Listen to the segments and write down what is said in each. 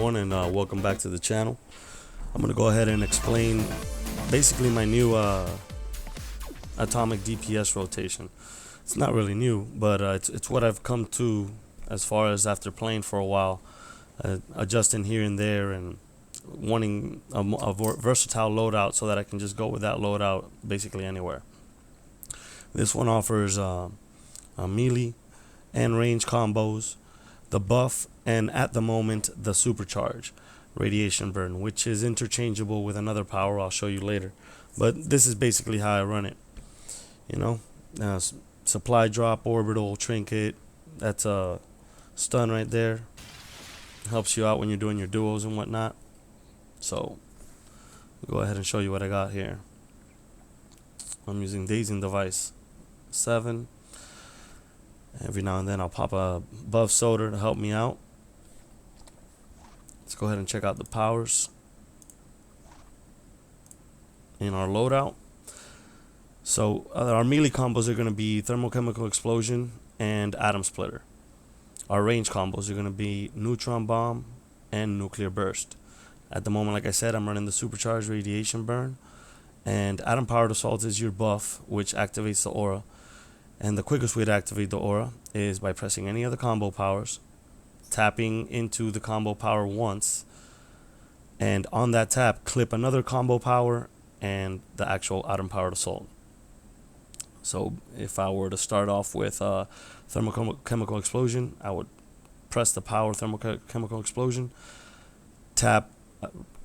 everyone, and welcome back to the channel. I'm going to go ahead and explain basically my new Atomic DPS rotation. It's not really new, but it's what I've come to as far as after playing for a while, adjusting here and there and wanting a versatile loadout so that I can just go with that loadout basically anywhere. This one offers a melee and range combos, the buff, and at the moment the supercharge radiation burn, which is interchangeable with another power I'll show you later, but this is basically how I run it. You know, supply drop, orbital, trinket, that's a stun right there, helps you out when you're doing your duos and whatnot. So I'll go ahead and show you what I got here. I'm using dazing device 7. Every now and then I'll pop a buff soda to help me out. Let's go ahead and check out the powers in our loadout. So our melee combos are going to be thermochemical explosion and atom splitter. Our range combos are going to be neutron bomb and nuclear burst. At the moment, like I said, I'm running the supercharged radiation burn, and atom powered assault is your buff, which activates the aura. And the quickest way to activate the aura is by pressing any of the combo powers, tapping into the combo power once, and on that tap, clip another combo power and the actual atom powered assault. So if I were to start off with thermochemical explosion, I would press the power thermochemical explosion, tap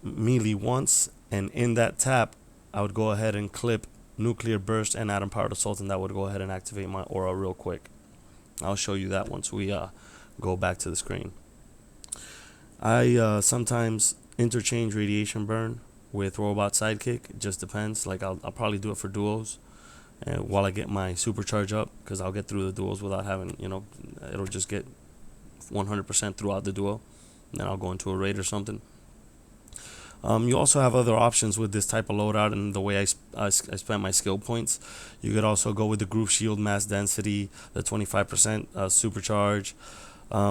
melee once, and in that tap, I would go ahead and clip nuclear burst and atom powered assault, and that would go ahead and activate my aura real quick. I'll show you that once we go back to the screen. I sometimes interchange radiation burn with robot sidekick. It just depends. Like I'll probably do it for duos while I get my supercharge up, because I'll get through the duos without having, it'll just get 100% throughout the duo. And then I'll go into a raid or something. You also have other options with this type of loadout and the way I spend my skill points. You could also go with the groove shield, mass density, the 25% supercharge,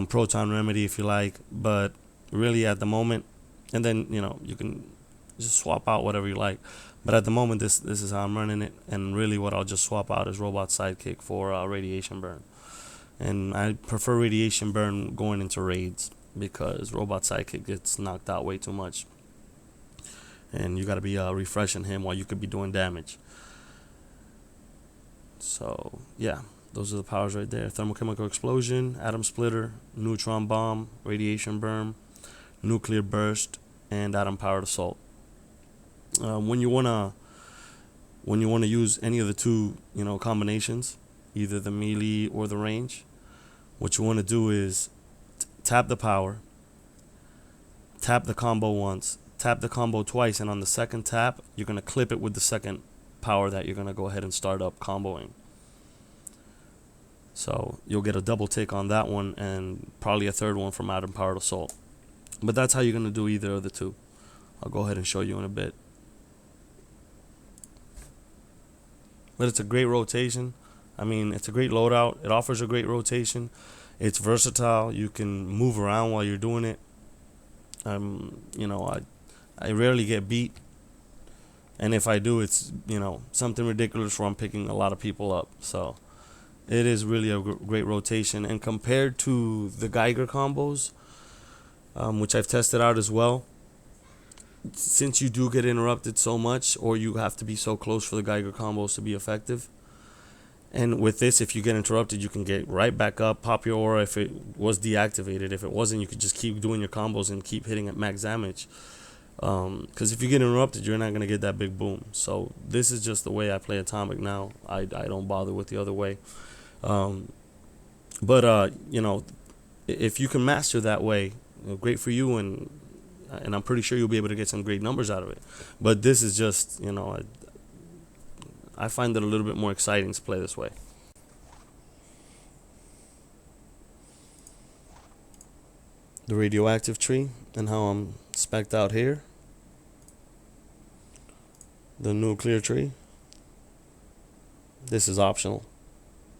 proton remedy if you like. But really at the moment, and then you can just swap out whatever you like. But at the moment, this is how I'm running it. And really what I'll just swap out is robot sidekick for radiation burn. And I prefer radiation burn going into raids, because robot sidekick gets knocked out way too much. And you got to be refreshing him while you could be doing damage. So yeah, those are the powers right there: thermochemical explosion, atom splitter, neutron bomb, radiation burn, nuclear burst, and atom powered assault. When you wanna use any of the two combinations, either the melee or the range, what you want to do is tap the power, tap the combo once, tap the combo twice, and on the second tap, you're going to clip it with the second power that you're going to go ahead and start up comboing. So you'll get a double tick on that one, and probably a third one from atom powered assault. But that's how you're going to do either of the two. I'll go ahead and show you in a bit. But it's a great rotation. I mean, it's a great loadout. It offers a great rotation. It's versatile. You can move around while you're doing it. I rarely get beat, and if I do, it's something ridiculous where I'm picking a lot of people up. So it is really a great rotation. And compared to the Geiger combos, which I've tested out as well, since you do get interrupted so much, or you have to be so close for the Geiger combos to be effective, and with this, if you get interrupted, you can get right back up, pop your aura if it was deactivated. If it wasn't, you could just keep doing your combos and keep hitting at max damage. Because if you get interrupted, you're not going to get that big boom. So this is just the way I play Atomic now. I don't bother with the other way. But if you can master that way, great for you, and I'm pretty sure you'll be able to get some great numbers out of it. But this is just, I find it a little bit more exciting to play this way. The radioactive tree and how I'm spec'd out here. The nuclear tree. This is optional.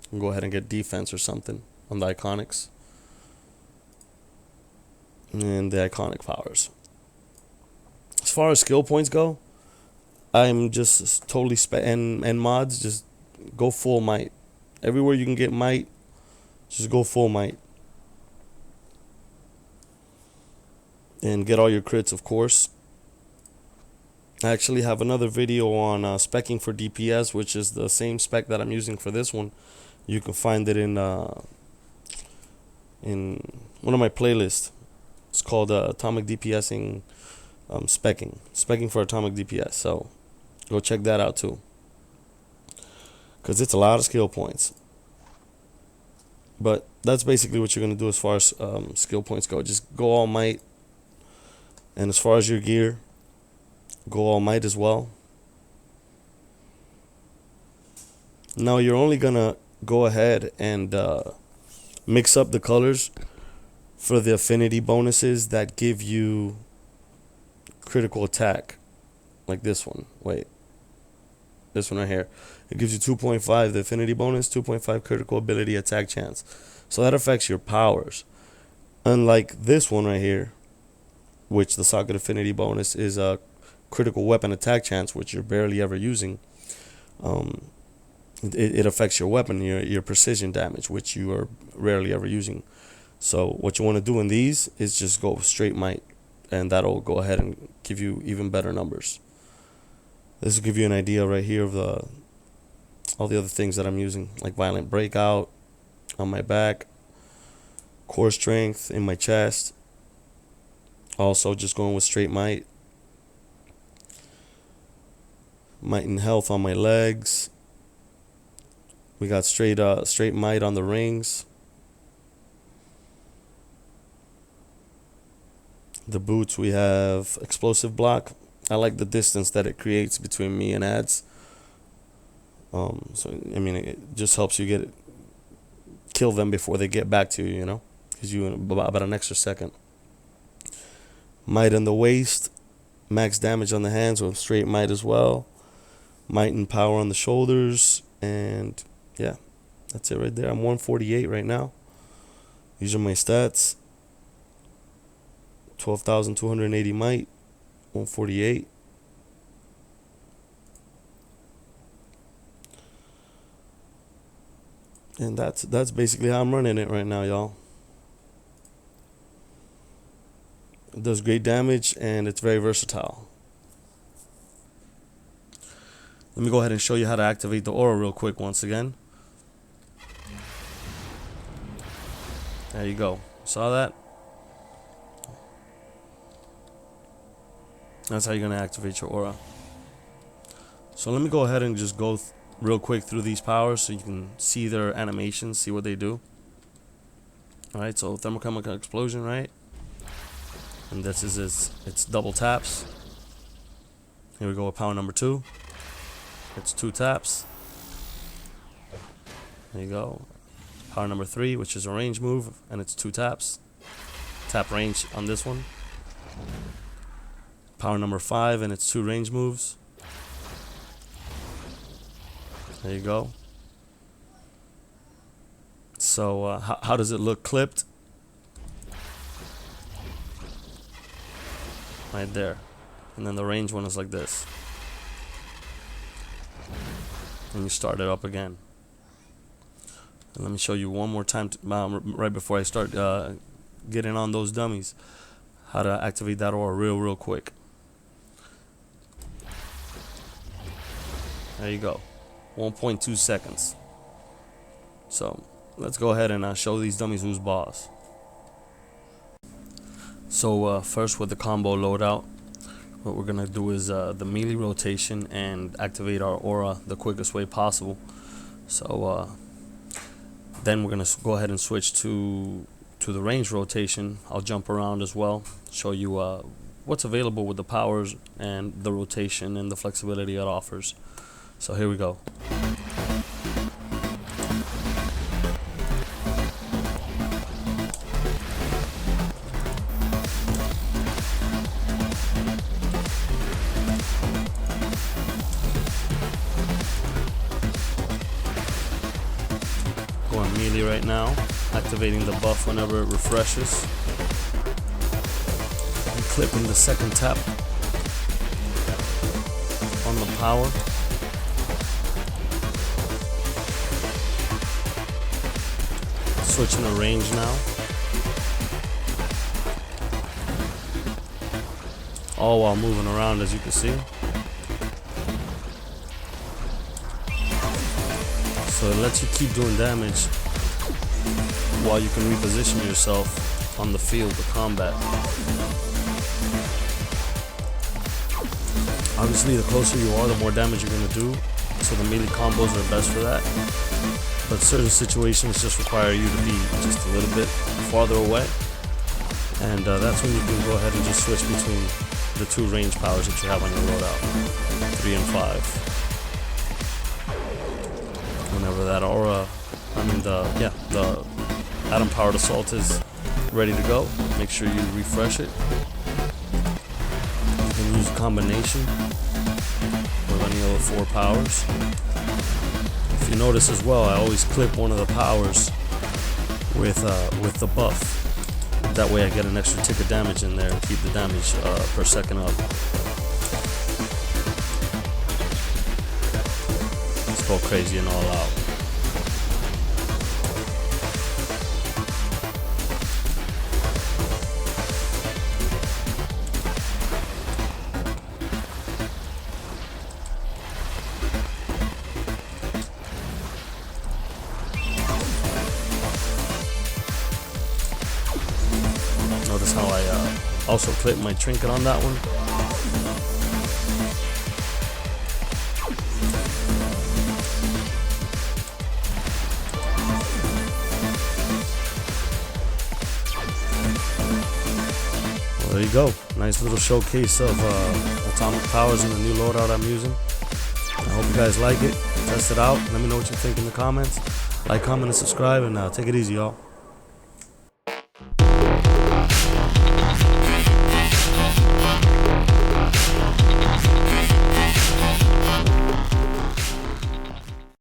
You can go ahead and get defense or something on the iconics. and the iconic powers. As far as skill points go, I'm just totally and mods, just go full might. Everywhere you can get might, just go full might. And get all your crits, of course. I actually have another video on specking for DPS, which is the same spec that I'm using for this one. You can find it in one of my playlists. It's called Atomic DPSing specking for Atomic DPS. So go check that out too, because it's a lot of skill points. But that's basically what you're gonna do as far as skill points go. Just go all might. And as far as your gear, go all might as well. Now you're only gonna go ahead and mix up the colors for the affinity bonuses that give you critical attack, like this one. Wait, this one right here. It gives you 2.5 the affinity bonus, 2.5 critical ability attack chance. So that affects your powers. Unlike this one right here, which the socket affinity bonus is a critical weapon attack chance, which you're barely ever using. It affects your weapon, your precision damage, which you are rarely ever using. So what you want to do in these is just go straight might, and that'll go ahead and give you even better numbers. This will give you an idea right here of all the other things that I'm using, like violent breakout on my back, core strength in my chest. Also just going with straight might. Might and health on my legs. We got straight might on the rings. The boots, we have explosive block. I like the distance that it creates between me and ads. So I mean, it just helps you kill them before they get back to you, you know, because you about an extra second. Might in the waist, max damage on the hands with straight might as well. Might and power on the shoulders, and yeah, that's it right there. I'm 148 right now. These are my stats. 12,280 might, 148. And that's basically how I'm running it right now, y'all. It does great damage, and it's very versatile. Let me go ahead and show you how to activate the aura real quick once again. There you go. Saw that? That's how you're going to activate your aura. So let me go ahead and just go real quick through these powers so you can see their animations, see what they do. Alright, so thermochemical explosion, right? And this is it's double taps. Here we go with power number 2. It's 2 taps. There you go. Power number 3, which is a range move, and it's 2 taps. Tap range on this one. Power number 5, and it's 2 range moves. There you go. So how does it look clipped? Right there. And then the range one is like this. And you start it up again. And let me show you one more time right before I start getting on those dummies, how to activate that aura real quick. There you go. 1.2 seconds. So let's go ahead and show these dummies who's boss. So first, with the combo loadout, what we're gonna do is the melee rotation and activate our aura the quickest way possible. So then we're gonna go ahead and switch to the range rotation. I'll jump around as well, show you what's available with the powers and the rotation and the flexibility it offers. So here we go. Going melee right now, activating the buff whenever it refreshes. clipping the second tap on the power. Switching the range now. All while moving around, as you can see. So it lets you keep doing damage while you can reposition yourself on the field of combat. Obviously, the closer you are, the more damage you're going to do, so the melee combos are best for that. But certain situations just require you to be just a little bit farther away, and that's when you can go ahead and just switch between the two range powers that you have on your loadout, 3 and 5. Whenever that aura, the atom powered assault is ready to go, make sure you refresh it. You can use a combination with any of the 4 powers. If you notice as well, I always clip one of the powers with the buff. That way I get an extra tick of damage in there and keep the damage per second up. Let's go crazy and all out. Notice how I also clipped my trinket on that one. Well, there you go. Nice little showcase of Atomic Powers and the new loadout I'm using. I hope you guys like it. Test it out. Let me know what you think in the comments. Like, comment, and subscribe, and take it easy, y'all.